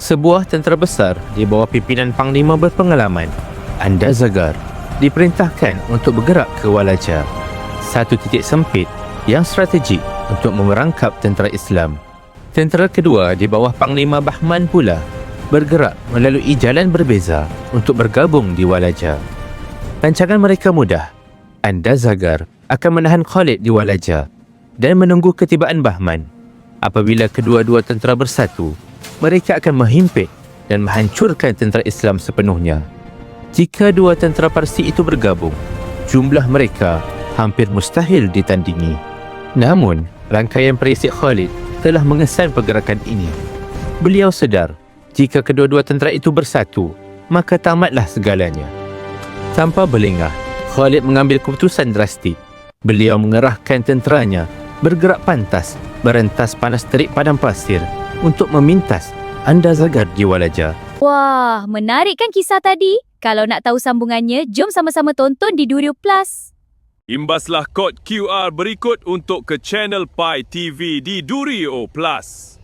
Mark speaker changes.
Speaker 1: Sebuah tentera besar di bawah pimpinan Panglima berpengalaman, Andazagar, diperintahkan untuk bergerak ke Walaja, satu titik sempit yang strategik untuk memerangkap tentera Islam. Tentera kedua di bawah Panglima Bahman pula bergerak melalui jalan berbeza untuk bergabung di Walaja. Rancangan mereka mudah. Andazagar akan menahan Khalid di Walaja dan menunggu ketibaan Bahman. Apabila kedua-dua tentera bersatu, mereka akan menghimpit dan menghancurkan tentera Islam sepenuhnya. Jika dua tentera Parsi itu bergabung, jumlah mereka hampir mustahil ditandingi. Namun, rangkaian perisik Khalid telah mengesan pergerakan ini. Beliau sedar, jika kedua-dua tentera itu bersatu, maka tamatlah segalanya. Tanpa berlengah, Khalid mengambil keputusan drastik. Beliau mengerahkan tenteranya bergerak pantas, berentas panas terik padang pasir untuk memintas Andazagar di Walaja.
Speaker 2: Wah, menarik kan kisah tadi? Kalau nak tahu sambungannya, jom sama-sama tonton di Durio Plus.
Speaker 3: Imbaslah kod QR berikut untuk ke channel Pi TV di Durio Plus.